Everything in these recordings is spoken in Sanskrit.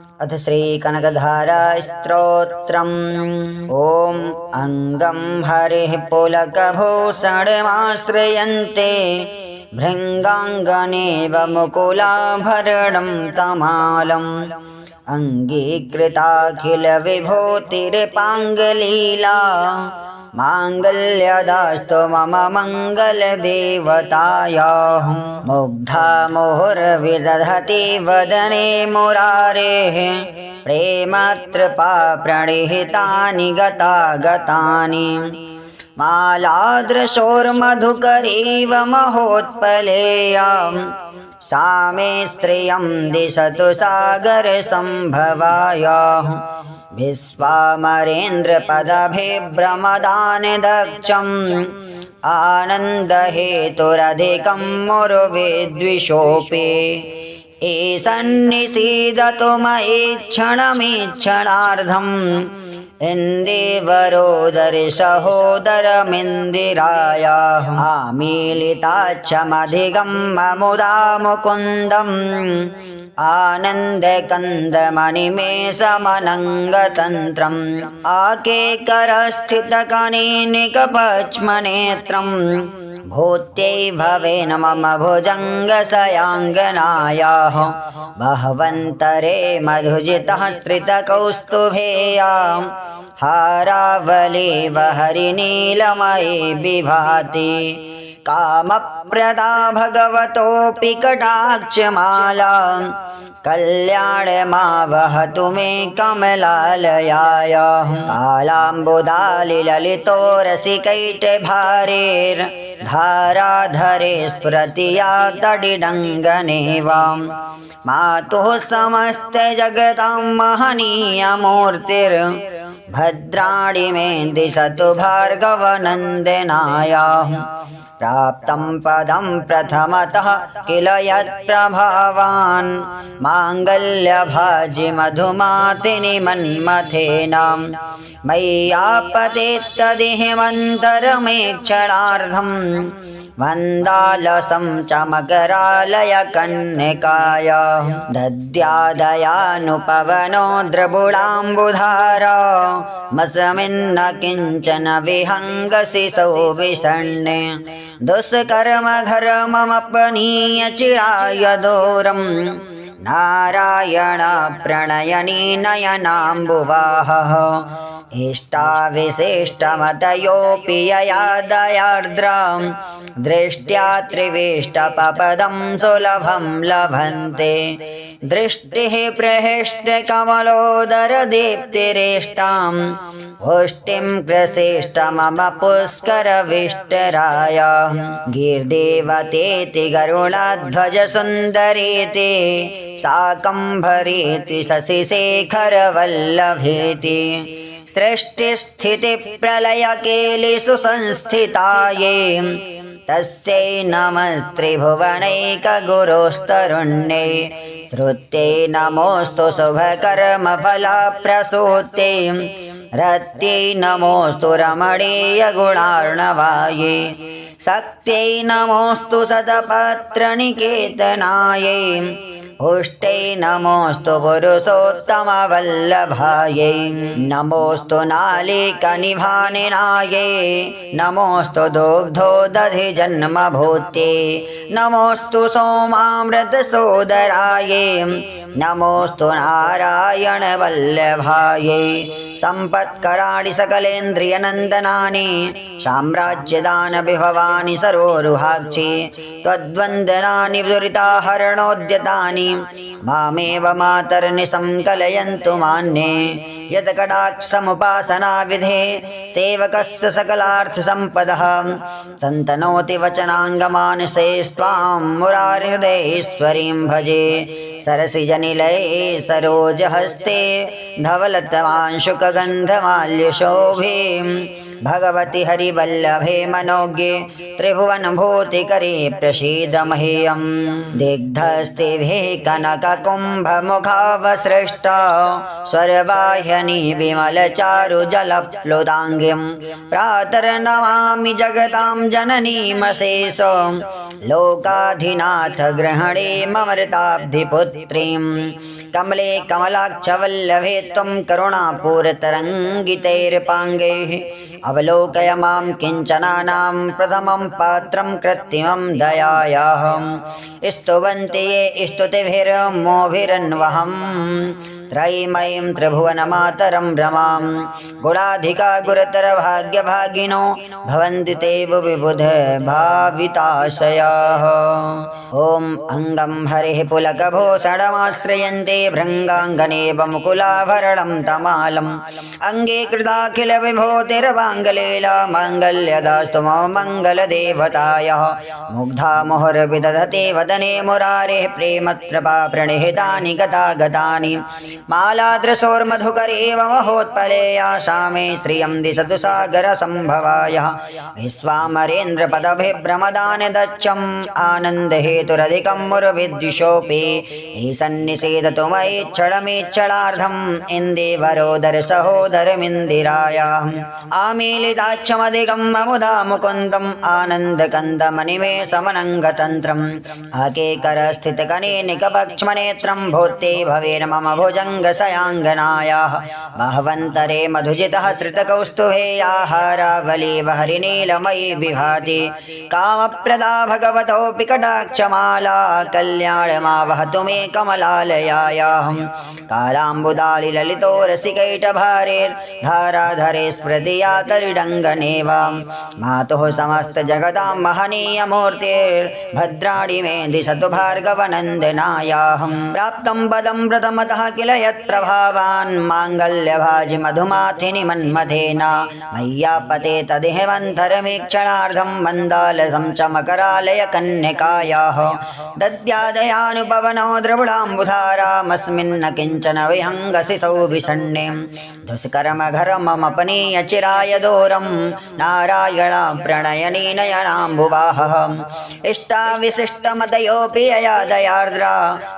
अथ श्रीकनकधारा स्तोत्रम्। ॐ अङ्गं हरिः पुलकभूषणमाश्रयन्ते भृङ्गाङ्गनेव मुकुलाभरणं तमालम् अङ्गीकृताखिलविभूतिरिपाङ्गलीला माङ्गल्यदास्तु मम मङ्गलदेवतायाः। मुग्धा मुहुर्विदधति वदने मुरारेः प्रेमतृपा प्रणिहितानि गतागतानि मालादृशोर्मधुकरीव महोत्पलेयाम् सा मे स्त्रियं दिशतु सागरसम्भवायाः। विश्वामरेन्द्रपदभिभ्रमदानदक्षम् आनन्दहेतुरधिकं मुरुविद्विषोऽपि ईसन्निसीदतु मयि क्षणमीक्षणार्धम् इन्दीवरोदरि सहोदरमिन्दिरायाः। आमीलिताक्षमधिगं ममुदा मुकुन्दम् आनन्दकन्दमणिमेषमनङ्गतन्त्रम् आकेकरस्थितकनीनिकपक्ष्मनेत्रम् भूत्यै भवेन मम भुजङ्गशयाङ्गनायाः। बहवन्तरे मधुजितः श्रितकौस्तुभेयाम् हारावलीव हरिनीलमयी विभाति कामप्रदा भगवतोऽपि कटाक्षमाला कल्याणमावहतु मे कमलालयायाः। कालाम्बुदालिललितोरसिकैटभारेर्धाराधरे स्फुरति या तडिडङ्गनेवाम् मातुः समस्तजगतां महनीयमूर्तिर् भद्राणि मे दिशतु भार्गवनन्दनायाः। प्राप्तं पदं प्रथमतः किल यत्प्रभावान् माङ्गल्यभाजि मधुमातिनि मन्मथेन मय्यापतेत्तदिहिमन्तरमेक्षणार्धम् वन्दालसं च मकरालयकन्यकायाः। दद्यादयानुपवनो द्रबुडाम्बुधारा मस्मिन्न किञ्चन विहङ्गसिसौ विषण्णे दुष्कर्मघर्ममपनीय चिराय दूरम् नारायण प्रणयनी नयनाम्बुवाहः। इष्टाविशिष्टमतयोऽपि यया दयार्द्रां दृष्ट्या त्रिविष्टपदं सुलभं लभन्ते दृष्टिः प्रहृष्टकमलोदरदीप्तिरेष्टां पुष्टिं प्रसिष्ट मम पुष्करविष्टरायाः। गीर्देवतेति गरुडध्वजसुन्दरीति शाकम्भरीति शशिशेखरवल्लभेति सृष्टिस्थितिप्रलयकेलिषु संस्थितायै तस्यै नमस्त्रिभुवनैकगुरोस्तरुण्यै। श्रुत्यै नमोऽस्तु शुभकर्मफलप्रसूत्यै रत्यै नमोऽस्तु रमणीयगुणार्णवायै। शक्त्यै नमोऽस्तु शतपत्रनिकेतनायै पुष्टै नमोऽस्तु पुरुषोत्तमवल्लभायै। नमोऽस्तु नालिकनिभानिनायै नमोऽस्तु दुग्धोदधिजन्मभूत्यै नमोऽस्तु सोमामृतसोदरायै नमोऽस्तु नारायणवल्लभायै। सम्पत्कराणि सकलेन्द्रियनन्दनानि साम्राज्यदानविभवानि सर्वोरुहाक्षि त्वद्वन्दनानि दुरिताहरणोद्यतानि मामेव मातर्निशं कलयन्तु मान्ये। यत्कटाक्षमुपासनाविधे सेवकस्य सकलार्थसम्पदः सन्तनोति वचनाङ्गमानसे स्वां मुरारिहृदयेश्वरीं भजे। सरसिजनिलये सरोजहस्ते धवलतवांशुकगन्धमाल्यशोभे भगवति हरिवल्लभे मनोज्ञे त्रिभुवनभूतिकरे प्रसीद मह्यम्। दिग्धस्तिभिः कनककुम्भमुखावसृष्टा स्वरवाहिनी विमलचारुजलप्लुताङ्गीं प्रातर्नमामि जगतां जननीमशेष लोकाधिनाथ गृहणे ममृताब्धिपुत्रीं। कमले कमलाक्षवल्लभे त्वं करुणापूरतरङ्गितैर्पाङ्गैः अवलोकय मां किञ्चनानां प्रथमं पात्रं कृत्रिमं दयायाः स्तुवन्ति ये स्तुतिभिर्मोभिरन्वहम् त्रयीमयीं त्रिभुवनमातरं रमां गुणाधिका गुरुतरभाग्यभागिनो भवन्ति ते विबुध भाविताशयाः। ॐ अङ्गं हरिः पुलकभूषणमाश्रयन्ते भृङ्गाङ्गनेव मुकुलाभरणं तमालम् अङ्गे कृताखिल विभूतिर्वाङ्गलीला माङ्गल्यदास्तु मम मङ्गलदेवतायाः मुग्धा मुहुर्विदधते वदने मुरारेः प्रेमत्रपा प्रणिहितानि गतागतानि मालादृशोर्मधुकरेव महोत्पलेया सामे श्रियं दिशतु सागरसम्भवायः विश्वामरेन्द्रपदभिभ्रमदानि दच्छम् आनन्दहेतुरधिकं मुरविद्विषोऽपि ईसन्निषेधतु मयि क्षणमीक्षणार्धम् इन्देवरोदर सहोदरमिन्दिरायाः आमीलिताक्षमधिकं ममुदा मुकुन्दम् आनन्दकन्दमनिमेषमनङ्गतन्त्रम् अकेकरस्थितकनेनिकपक्ष्मनेत्रं भूते भवेन मम भुजङ्गशयाङ्गनायाः महवन्तरे मधुजितः श्रितकौस्तुभे आहारावलीव हरिनीलमयी विभाति कामप्रदा भगवतोऽपि कटाक्षमाला कल्याणमावहतु मे कमलालयायाः कालाम्बुदालिललितोरसिकैटभारेर्धाराधरे स्मृतिया तरिडङ्गनेव मातुः समस्तजगतां महनीयमूर्तिर्भद्राणि मे दिशतु भार्गवनन्दनायाः प्राप्तं पदं प्रथमतः किल यत्प्रभावान् माङ्गल्यभाजि मधुमाथिनि मन्मथेन मय्यापते तदिहमन्थरमीक्षणार्धं मन्दालसं च मकरालय कन्यकायाः दद्यादयानुपवनो द्रविडाम्बुधारामस्मिन्न किञ्चन विहङ्गसि सौभिषण्णे दुष्कर्मघरमपनीय चिराय दूरं नारायण प्रणयनी नयनाम्बुवाहः इष्टाविशिष्टमतयोऽपि यया दयार्द्रा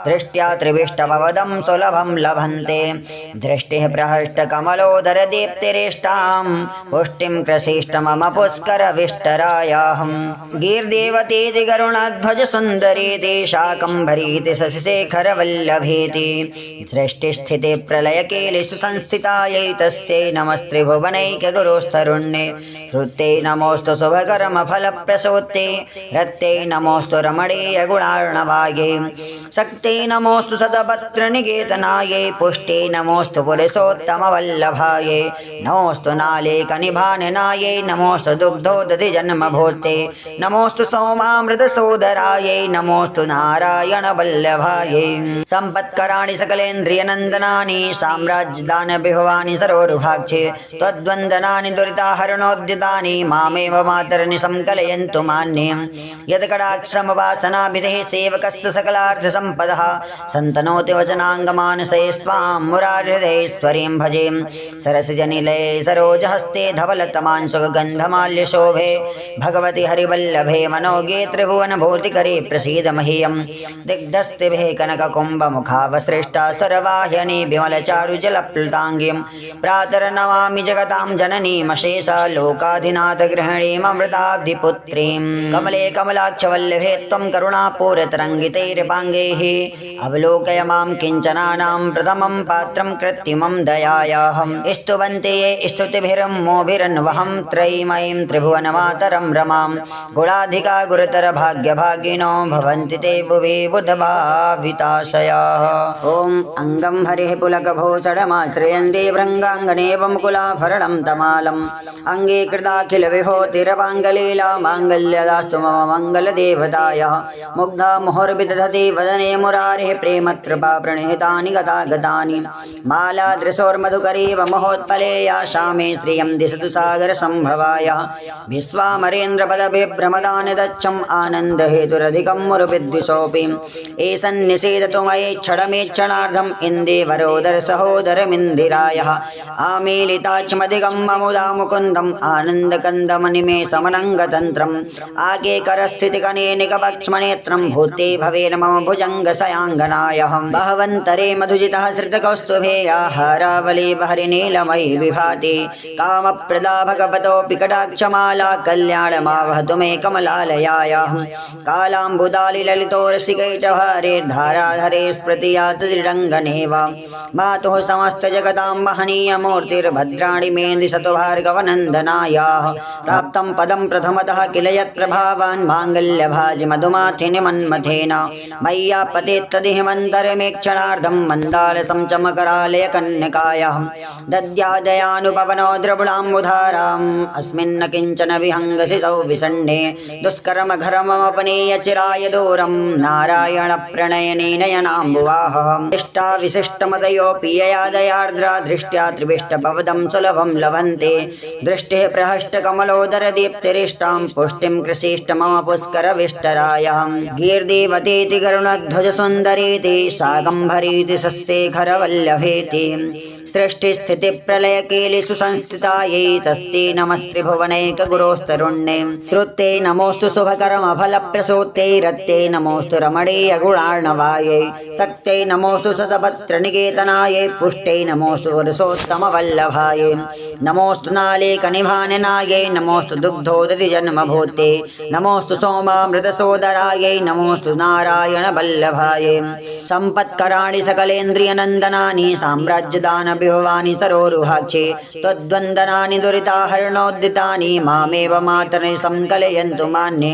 दृष्ट्या त्रिविष्टभवदं सुलभं लभन्ते दृष्टिः प्रहष्टकमलोदरदीप्तिरेष्टां पुष्टिं प्रशिष्ट मम पुष्करविष्टरायाहं गीर्देवतीति करुणध्वज सुन्दरीति शाकम्भरीति शशिशेखरवल्लभीति सृष्टिस्थिति प्रलयकेलिषु संस्थितायै तस्यै नमस्त्रिभुवनैकगुरुस्तरुण्ये हृत्यै नमोऽस्तु शुभकर्मफलप्रसूत्यै रत्यै नमोऽस्तु रमणीयगुणार्णवायै शक्त्यै नमोऽस्तु सतपत्रनिकेतनायै पुष्ट्यै नमोऽस्तु पुरुषोत्तमवल्लभायै नमोऽस्तु नालेकनिभाननायै नमोऽस्तु दुग्धोदधिजन्मभूते नमोऽस्तु सोमामृतसोदरायै नमोऽस्तु नारायणवल्लभायै सम्पत्कराणि सकलेन्द्रियनन्दनानि साम्राज्यदानविभवानि सरोरुभाक्षे त्वद्वन्दनानि दुरिताहरणोद्यतानि मामेव मातर्नि संकलयन्तु मान्ये यत्कटाक्षमवासनाभिधेः सेवकस्य सकलार्थसम्पदः सन्तनोति वचनाङ्गमानसे स्वां मुरारिहृदयेश्वरीं भजे सरसिजनिलये सरोजहस्ते धवलतमांशुगन्धमाल्यशोभे भगवति हरिवल्लभे मनोगे त्रिभुवनभूतिकरे प्रसीद मह्यं दिग्धस्तिभिः कनककुम्भमुखावसृष्टा सर्वाह्यनि विमलचारुजलप्लुताङ्गीं प्रातर्नमामि जगतां जननीमशेषा लोकाधिनाथगृहिणीममृताब्धिपुत्रीं कमले कमलाक्षवल्लभे त्वं करुणापूरतरङ्गितैर्पाङ्गैः अवलोकय मां किञ्चनानां प्रथमं पात्रं कृत्रिमं दयायाः स्तुवन्ति ये स्तुतिभिर्मोभिरन्वहं त्रयीमयीं त्रिभुवनमातरं रमां गुणाधिका गुरुतरभाग्यभागिनो भवन्ति ते भुवि बुधभाविताशयाः। ॐ अङ्गं हरिः पुलकभूषणमाश्रयन्ते भृङ्गाङ्गनेव मुकुलाभरणं तमालम् अङ्गे कृताखिलविभूतिरवाङ्गलीला माङ्गल्यदास्तु मम मङ्गलदेवतायाः मुग्धा मुहुर्विदधते वदने मुरारिः प्रेमत्रपा प्रणिहितानि गतागतानि मालादृशोर्मधुकरीव महोत्पलेया शामे श्रियं दिशतु सागरसम्भवायः विश्वामरेन्द्रपदभिभ्रमदानि दच्छम् आनन्दहेतुरधिकं मुरुविद्विषोऽपि एषन्निषेधतु मयि क्षणमेक्षणार्धम् इन्देवरोदर सहोदरमिन्दिरायः आमीलिताक्षमधिकं ममुदा मुकुन्दम् आनन्दकन्दमनिमेषमनङ्गतन्त्रम् आकेकरस्थितिकनेनिकपक्ष्मनेत्रं भूते भवेन मम भुजङ्गशयाङ्गनायाः बहवन्तरे मधुजित मुदितः श्रितकौस्तुभेया हारावली बहरिनीलमयी विभाति कामप्रदा भगवतोऽपि कटाक्षमाला कल्याणमावहतु मे कमलालयायाः कालाम्बुदालि ललितोरसिकैटभारेर्धाराधरे स्मृतियात् दृढङ्गनेव मातुः समस्तजगतां महनीयमूर्तिर्भद्राणि मे दिशतु भार्गवनन्दनायाः प्राप्तं पदं प्रथमतः किल यत्प्रभावान् माङ्गल्यभाजि मधुमाथिनि मन्मथेन मय्या पतेत्तदिहिमन्तरमेक्षणार्धं मन्दालसं च मकरालय कन्यकायाः दद्यादयानुपवनो द्रविणाम्बुधाराम् अस्मिन्न किञ्चन विहङ्गसितौ विषण्णे दुष्कर्मघरमपनीय चिराय दूरं नारायण प्रणयने नयनाम्बुवाहः इष्टा विशिष्टमतयोऽपि यया दयार्द्रा दृष्ट्या त्रिविष्टपवदं सुलभं लभन्ते दृष्टिः प्रहष्टकमलोदरदीप्तिरिष्टां पुष्टिं कृषिष्ट मम पुष्करविष्टरायः गीर्देवतीति करुणध्वजसुन्दरीति सागम्भरीति सस्येखरवल्लभेति सृष्टिस्थितिप्रलयकेलि सुसंस्थितायै तस्यै नमस्त्रिभुवनैकगुरोस्तरुण्ये श्रुत्यै नमोऽस्तु शुभकर्मफलप्रसूत्यै रत्यै नमोऽस्तु रमणीयगुणार्णवायै शक्त्यै नमोऽस्तु शतपत्रनिकेतनायै पुष्ट्यै नमोऽस्तु वरसोत्तमवल्लभायै नमोऽस्तु नालेकनिभाननायै नमोऽस्तु दुग्धोदधिजन्मभूत्यै नमोऽस्तु सोमामृतसोदरायै नमोऽस्तु नारायणवल्लभायै सम्पत्कराणि सकलेन्द्रियनन्दनानि साम्राज्यदानविभवानि सरोरुहाक्षे त्वद्वन्दनानि दुरिताहरणोद्दितानि मामेव मातर्नि संकलयन्तु मान्ये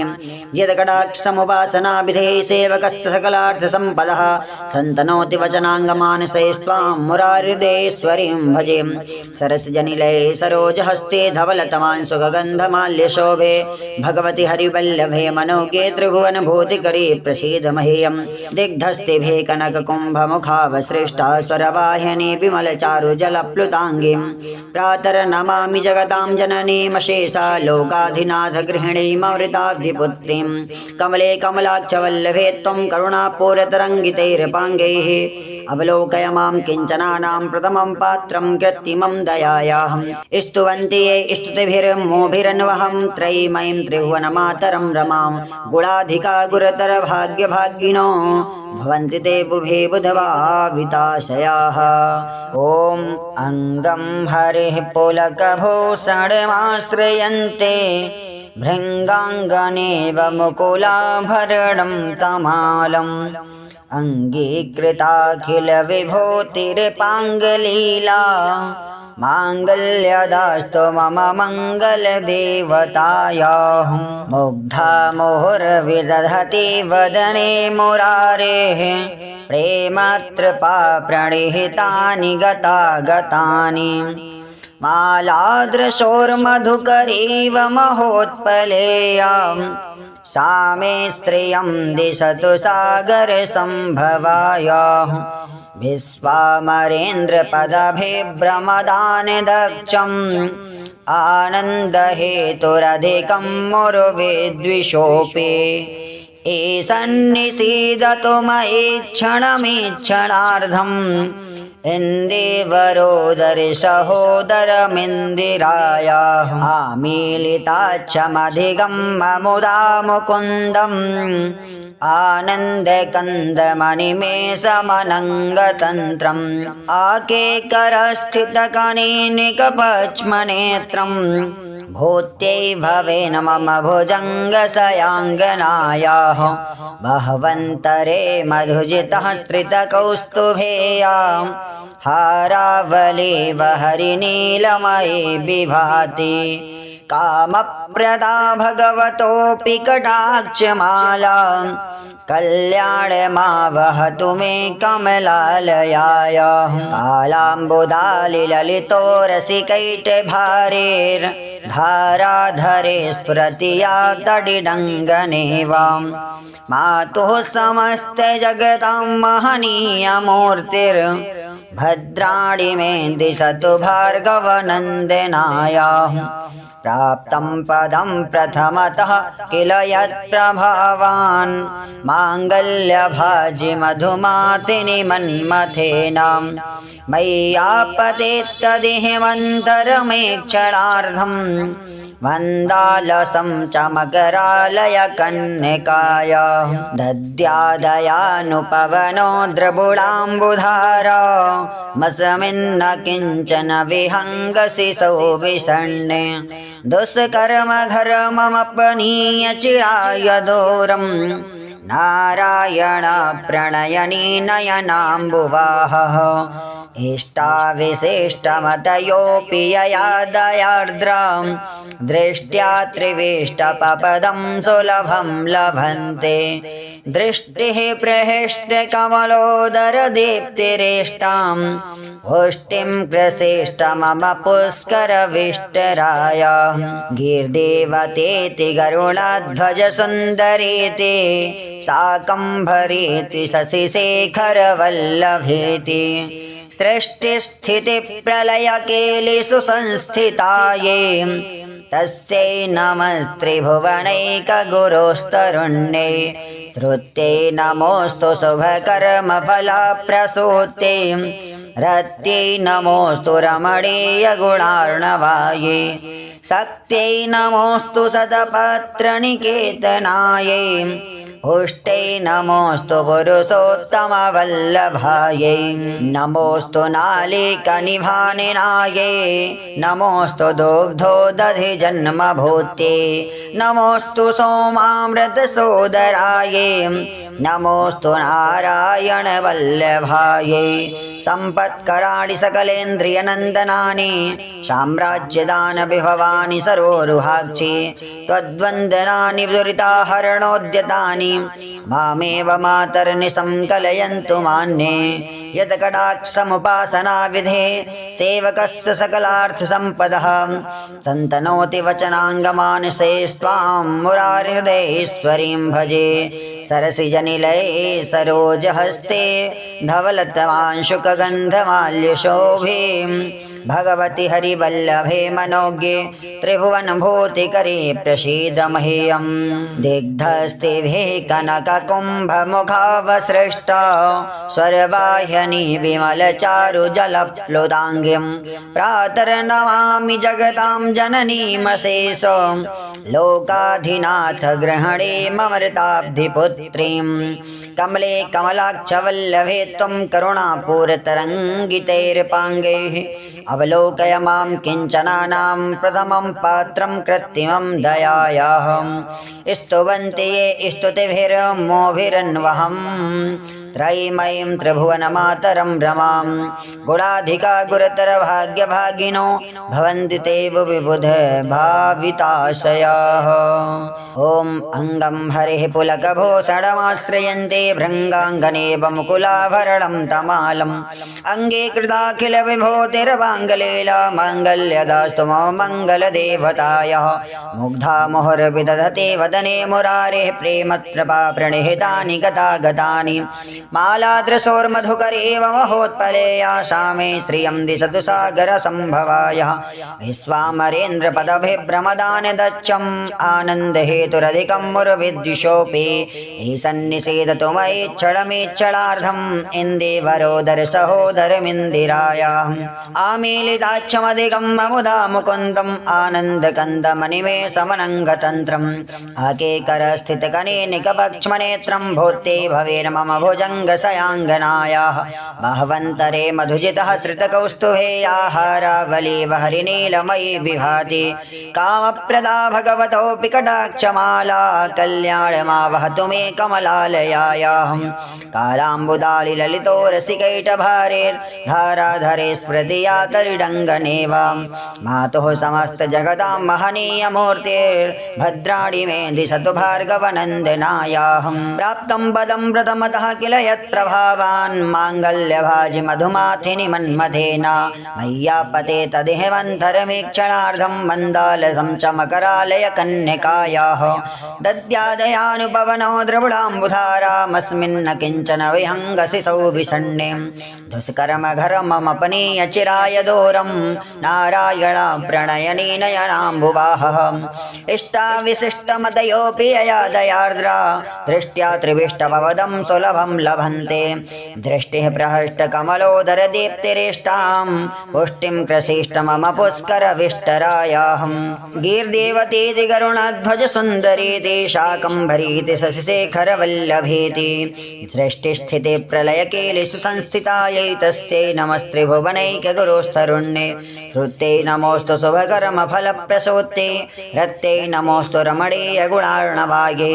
यत्कटाक्षसमुपासनाभिधे सेवकस्य सकलार्थसम्पदः सन्तनोति वचनाङ्गमानसे स्वां मुरारिदेश्वरीं भजे सरसजनिलये सरोजहस्ते धवलतमांशुगन्धमाल्यशोभे भगवति हरिवल्लभे मनोगे त्रिभुवनभूतिकरी प्रसीद मह्यं दिग्धस्तिभे कनककुम्भमुखावसृष्टा स्वरवाहिनी विमलचारुजलप्लुताङ्गीं प्रातर्नमामि जगतां जननीमशेषा लोकाधिनाथ गृहिणीममृताब्धिपुत्रीं कमले कमलाक्षवल्लभे त्वं करुणापूरतरङ्गितैर्पाङ्गैः अवलोकय मां किञ्चनानां प्रथमं पात्रं कृत्रिमं दयायाः स्तुवन्ति ये स्तुतिभिर्मोभिरन्वहं त्रयीमयीं त्रिभुवनमातरं रमां गुणाधिका गुरुतरभाग्यभागिनो भवन्ति ते बुभे बुधवाविताशयाः ॐ अङ्गं हरिः पुलकभूषणमाश्रयन्ते भृङ्गाङ्गनेव मुकुलाभरणं तमालम् अङ्गीकृताखिलविभूतिर्पाङ्गलीला माङ्गल्यदास्तु मम मङ्गलदेवतायाः मुग्धा मुहुर्विदधति वदने मुरारेः प्रेमतृपा प्रणिहितानि गतागतानि मालादृशोर्मधुकरीव महोत्पलेयाम् सा मे स्त्रियं दिशतु सागरसम्भवायाः विश्वामरेन्द्रपदभिभ्रमदानदक्षम् आनन्दहेतुरधिकं मुरुविद्विषोऽपि ईशन्निषीदतु मयि क्षणमीक्षणार्धम् इन्दिवरोदरिसहोदरमिन्दिरायाः आमीलिताक्षमधिगं ममुदा मुकुन्दम् आनन्दकन्दमणिमेषमनङ्गतन्त्रम् आकेकरस्थितकनीनिकपक्ष्मनेत्रम् भूत्यै भवेन मम भुजङ्गशयाङ्गनायाः बहवन्तरे मधुजितः श्रितकौस्तुभेया हारावली बहरिनीलमयी विभाति कामप्रदा भगवतोऽपि कटाक्षमाला कल्याणमावहतु मे कमलालयायाः कालाम्बुदालि ललितोरसिकैटभारेर्धाराधरे स्फुरति या तडिडङ्गनेवां मातुः समस्तजगतां महनीयमूर्तिर्भद्राणि मे दिशतु भार्गवनन्दनायाः प्राप्तं पदं प्रथमतः किल यत्प्रभावान् माङ्गल्यभाजि मधुमातिनि मन्मथेन मय्यापतेत्तदिहिमन्तरमेक्षणार्धं वन्दालसं च मकरालय कन्यकाया दद्यादयानुपवनो द्रबुडाम्बुधारा मस्मिन्न किञ्चन विहङ्गसि सौविषण्णे दुष्कर्म घर्ममपनीय चिराय दूरम् नारायण प्रणयनी नयनाम्बुवाहः इष्टाविशिष्टमतयोऽपि यया दयार्द्रां दृष्ट्या त्रिविष्टपपदं सुलभं लभन्ते दृष्टिः प्रहृष्टकमलोदरदीप्तिरेष्टां पुष्टिं प्रसिष्ट मम पुष्करविष्टराय गीर्देवतेति गरुडध्वज सुन्दरेति शाकम्भरेति शशिशेखरवल्लभेति सृष्टिस्थितिप्रलयकेलिषु संस्थितायै तस्यै नमस्त्रिभुवनैकगुरोस्तरुण्यै श्रुत्यै नमोऽस्तु शुभकर्मफलप्रसूत्यै रत्यै नमोऽस्तु रमणीयगुणार्णवायै शक्त्यै नमोऽस्तु शतपत्रनिकेतनायै पुष्टै नमोऽस्तु पुरुषोत्तमवल्लभायै नमोऽस्तु नालिकनिभानिनायै नमोऽस्तु दुग्धोदधिजन्मभूत्यै नमोऽस्तु सोमामृतसोदरायै नमोऽस्तु नारायणवल्लभायै सम्पत्कराणि सकलेन्द्रियनन्दनानि साम्राज्यदानविभवानि सर्वोरुहाक्षि त्वद्वन्दनानि दुरिताहरणोद्यतानि मामेव मातर्निशं कलयन्तु मान्ये यत्कटाक्षमुपासनाविधे सेवकस्य सकलार्थसम्पदः सन्तनोति वचनाङ्गमानसे स्वां मुरारिहृदयेश्वरीं भजे सरसिजनिलये सरोजहस्ते धवलतमांशुकगन्धमाल्यशोभे भगवति हरिवल्लभे मनोज्ञे त्रिभुवनभूतिकरे प्रसीद मह्यं दिग्धस्तिभिः कनककुम्भमुखावसृष्टा स्वर्वाहिनी विमलचारुजलप्लुताङ्गीं प्रातर्नमामि जगतां जननीमशेष लोकाधिनाथ गृहणीममृताब्धिपुत्रीं कमले कमलाक्षवल्लभे त्वं करुणापूरतरङ्गितैर्पाङ्गैः अवलोकय मां किञ्चनानां प्रथमं पात्रं कृत्रिमं दयायाः स्तुवन्ति ये स्तुतिभिर्मोभिरन्वहं त्रयीमयीं त्रिभुवनमातरं रमां गुणाधिका गुरुतरभाग्यभागिनो भवन्ति ते विबुध भाविताशयाः ॐ अङ्गं हरिः पुलकभूषणमाश्रयन्ते भृङ्गाङ्गनेव मुकुलाभरणं तमालम् अङ्गे कृताखिलविभूतिर्वाङ्गलीला माङ्गल्यदास्तु मम मङ्गलदेवतायः मुग्धा मुहुर्विदधते वदने मुरारेः प्रेमत्रपाप्रणिहितानि गतागतानि मालादृशोर्मधुकरेव महोत्पलेया सामे श्रियं दिशतु सागरसम्भवाय विश्वामरेन्द्रपदभिभ्रमदानदच्छम् आनन्दहेतुरधिकं मुरुविद्विषोऽपि ईशन्निषेधतु मयि क्षणमीक्षणार्धम् इन्देवरोदरसहोदरमिन्दिरायाः आमीलिताक्षमधिकं ममुदा मुकुन्दम् आनन्दकन्दमनिमेषमनङ्गतन्त्रम् अकेकरस्थितकनेनिकपक्ष्मनेत्रं भूते भवेर् मम भुजङ्गशयाङ्गनायाः बाह्वन्तरे मधुजितः श्रितकौस्तुभेयाहारावलीव हरिनीलमयी विभाति कामप्रदा भगवतोऽपि कटाक्षमाला कल्याणमावहतु मे कमलालयायाः कालाम्बुदालिललितो रसिकैटभारेर्धाराधरे स्मृतिया तरिडङ्गनेव मातुः समस्तजगतां महनीयमूर्तिर्भद्राणि मे दिशतु भार्गवनन्दनायाः प्राप्तं पदं प्रथमतः किल यत्प्रभावान् माङ्गल्यभाजि मधुमाथिनि मन्मथेन मय्यापते तदिहमन्तरमीक्षणार्धं मन्दालसं च मकरालय कन्यकायाः दद्यादयानुपवनो द्रविडाम्बुधारामस्मिन्न किञ्चन विहङ्गसि सौभिषण्णे दुष्कर्मघर्ममपनीय चिराय दूरं नारायण प्रणयनी नयनाम्बुवाहः इष्टाविशिष्टमतयोऽपि यया दयार्द्रा दृष्ट्या त्रिविष्टपवदं सुलभं लभन्ते दृष्टिः प्रहष्टकमलोदरदीप्तिरेष्टां पुष्टिं कृषिष्ट मम पुष्करविष्टरायाहं गीर्देवतीति गरुणध्वजसुन्दरीति शाकम्भरीति शशिशेखरवल्लभीति सृष्टिस्थितिप्रलयकेलिषु संस्थितायै तस्यै नमस्त्रिभुवनैकगुरुस्तरुण्ये हृत्यै नमोऽस्तु शुभकर्मफलप्रसूत्यै रत्यै नमोऽस्तु रमणीयगुणार्णवायै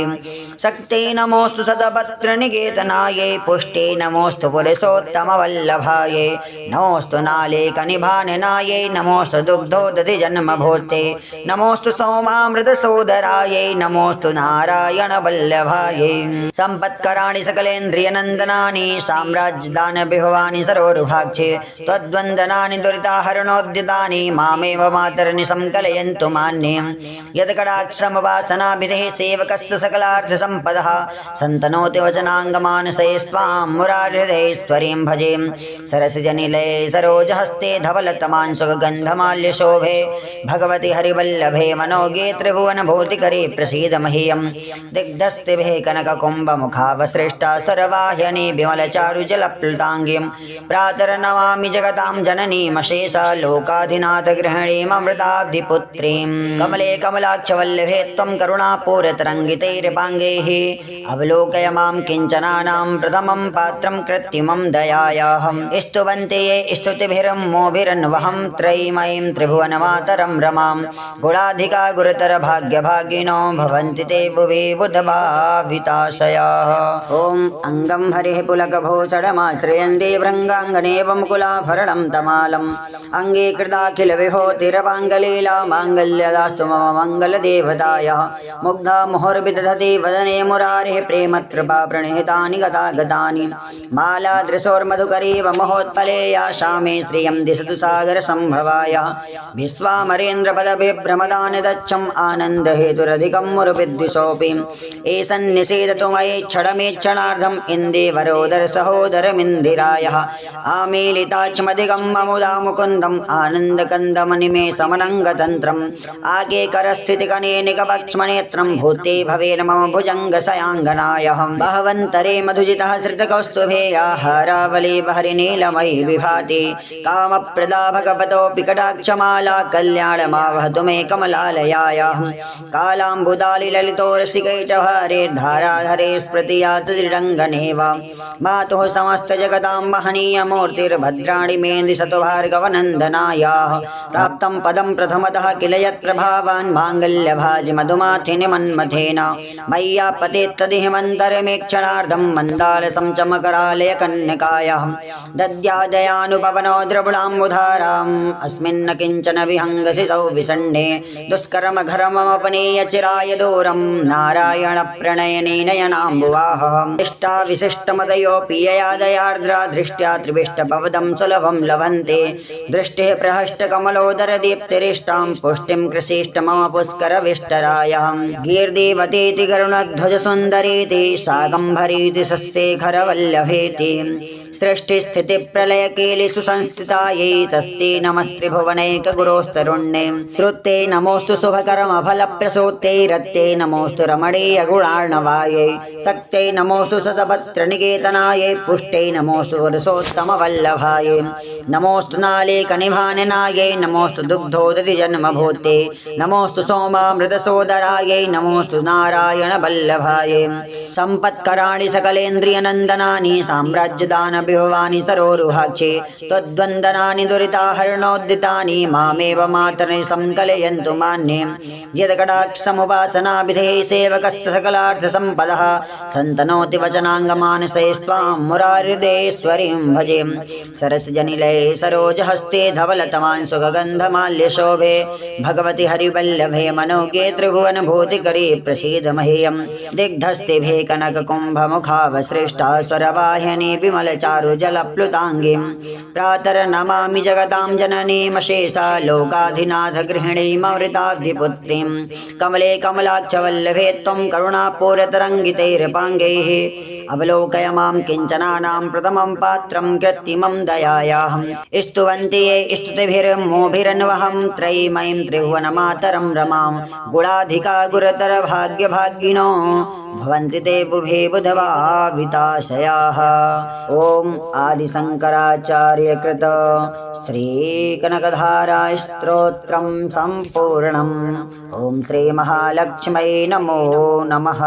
शक्त्यै नमोऽस्तु सतपत्रनिकेतनायै पुष्ट्यै नमोऽस्तु पुरुषोत्तमवल्लभायै नमोऽस्तु नालेकनिभाननायै नमोऽस्तु दुग्धोदधिजन्मभूत्यै नमोऽस्तु सोमामृतसोदरायै नमोऽस्तु नारायणवल्लभायै सम्पत्कराणि सकलेन्द्रियनन्दनानि साम्राज्यदानविभवानि सरोरुभाक्षे त्वद्वन्दनानि दुरिताहरणोद्यतानि मामेव मातरनि संकलयन्तु मान्ये यत्कटाक्षमवासनाभिधेः सेवकस्य सकलार्थसम्पदः सन्तनोति वचनाङ्गमानसे स्वां मुरारिहृदयेश्वरीं भजे सरसिजनिलये सरोजहस्ते धवलतमांशुकगन्धमाल्यशोभे भगवति हरिवल्लभे मनोगे त्रिभुवनभूतिकरे प्रसीद मह्यं दिग्धस्तिभिः कनककुम्भमुखावसृष्टा सरवाह्यनि विमलचारुजलप्लुताङ्गीं प्रातर्नमामि जगतां जननीमशेषा लोकाधिनाथगृहिणीममृताब्धिपुत्रीं कमले कमलाक्षवल्लभे त्वं करुणापूरतरङ्गितैर्पाङ्गैः अवलोकय मां किञ्चनानां प्रथमं पात्रं कृत्रिमं दयायाहं स्तुवन्ते ये स्तुतिभिर्मोभिरन्वहं त्रयीमयीं त्रिभुवनमातरं रमां गुणाधिका गुरुतरभाग्यभागिनो भवन्ति ते भुवि बुधभाविताशयाः ॐ अङ्गं हरिः पुलकभूषणमाश्रयन्ति भृङ्गाङ्गनेव मुकुलाभरणं तमालम् अङ्गे कृताखिलविभूतिरवाङ्गलीला माङ्गल्यदास्तु मम मङ्गलदेवतायाः मुग्धा मुहुर्विदधति वदने मुरारिः प्रेमकृपाप्रणिहितानि गतागतानि मालादृशोर्मधुकरीव महोत्पलेया शामे श्रियं दिशतु सागरसम्भवायाः विश्वामरेन्द्रपदभिभ्रमदानि दच्छम् आनन्दहेतुरधिकं मुरुविद्विषोऽपि एषन्निषेधतु मयि क्षणमेक्षणार्धम् इन्देवरोदरसहोदरमिन्दिरायः आमीलिताक्षमधिकं ममुदा मुकुन्दम् आनन्दकन्दमनिमेषमनङ्गतन्त्रम् आगेकरस्थितिकनेनिकपक्ष्मनेत्रं भूते भवेन मम भुजङ्गशयाङ्गनायः बहवन्तरे मधुजितः श्रितकौस्तुभेयाः रावली बहरिनीलमयी विभाति कामप्रदा भगवतोऽपि कटाक्षमाला कल्याणमावहतु मे कमलालयायाः कालाम्बुदालिललितोरसिकैटभारेर्धाराधरे स्मृतियात् दृढङ्गनेव मातुः समस्तजगतां महनीयमूर्तिर्भद्राणि मेन्दिशतु भार्गवनन्दनायाः प्राप्तं पदं प्रथमतः किल यत्र भावान् माङ्गल्यभाजि मधुमाथिनि मन्मथेन मय्या पतेत्तदिहिमन्तरमेक्षणार्धं मन्दालसं चमकरालय कन्यकायाः दद्यादयानुपवनो द्रविणाम्बुधाराम् अस्मिन्न किञ्चन विहङ्गसितौ विषण्णे दुष्कर्म घरमपनीय चिराय दूरं नारायण प्रणयने नयनाम्बुवाह इष्टा विशिष्टमतयोऽपि यया दयार्द्रा दृष्ट्या त्रिविष्टभवदं सुलभं लभन्ते दृष्टिः प्रहष्टकमलोदरदीप्तिरिष्टां पुष्टिं कृषिष्ट मम पुष्करविष्टरायः गीर्देवतीति गरुणध्वजसुन्दरीति शाकम्भरीति शशिशेखरवल्लभेति सृष्टिस्थितिप्रलयकेलिषु संस्थितायै तस्यै नमस्त्रिभुवनैकगुरोस्तरुण्ये श्रुत्यै नमोऽस्तु शुभकर्मफलप्रसूत्यै रत्यै नमोऽस्तु रमणीयगुणार्णवायै शक्त्यै नमोऽस्तु शतपत्रनिकेतनायै पुष्ट्यै नमोऽस्तु पुरुषोत्तमवल्लभायै नमोऽस्तु नालेकनिभाननायै नमोऽस्तु दुग्धोदधिजन्मभूत्यै नमोऽस्तु सोमामृतसोदरायै नमोऽस्तु नारायणवल्लभायै सम्पत्कराणि सकलेन्द्रियनन्दनानि साम्राज्यदानविभवानि सरोरुहाक्षे त्वद्वन्दनानि दुरिताहरणोद्दितानि मामेव मातरनि संकलयन्तु मान्ये यत्कटाक्षमुपासनाभिधेः सेवकस्य सकलार्थसम्पदः सन्तनोति वचनाङ्गमानसे स्वां मुरारिहृदयेश्वरीं भजे सरसजनिलये सरोजहस्ते धवलतमांशुकगन्धमाल्यशोभे भगवति हरिवल्लभे मनोगे त्रिभुवनभूतिकरे प्रसीद मह्यं दिग्धस्तिभिः कनककुम्भमुखावसृष्टा स्वरवाहिनी विमलचारुजलप्लुताङ्गीं प्रातर्नमामि जगतां जननीमशेषा लोकाधिनाथगृहिणीममृताब्धिपुत्रीं कमले कमलाक्षवल्लभे त्वं करुणापूरतरङ्गितैर्पाङ्गैः अवलोकय मां किञ्चनानां प्रथमं पात्रं कृत्रिमं दयायाः स्तुवन्ति ये स्तुतिभिर्मोभिरन्वहं त्रयीमयीं त्रिभुवनमातरं रमां गुणाधिका गुरुतरभाग्यभागिनो भवन्ति ते बुभे बुधवाविताशयाः। ॐ आदिशङ्कराचार्यकृत श्रीकनकधारास्तोत्रं सम्पूर्णम्। ॐ श्रीमहालक्ष्म्यै नमो नमः।